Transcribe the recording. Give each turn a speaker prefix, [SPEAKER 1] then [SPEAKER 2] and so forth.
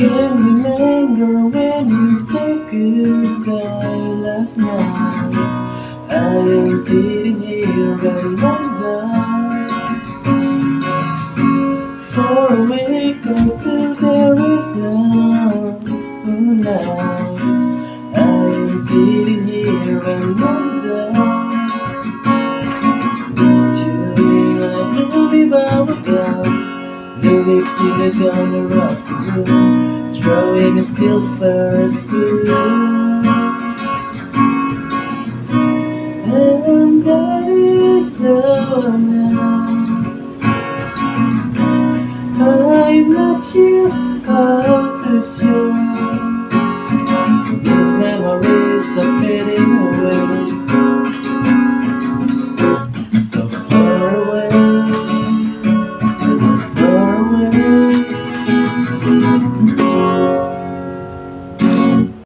[SPEAKER 1] Can remember when we said goodbye last night. I am sitting here and wonder, for a week or two there is no moonlight. I am sitting here and wonder, chewing like blue bubble gum, lyrics in the corner of the room, throwing a silver spoon. And I so now I'm not sure how to show these memories are fading away, so far away, so far away.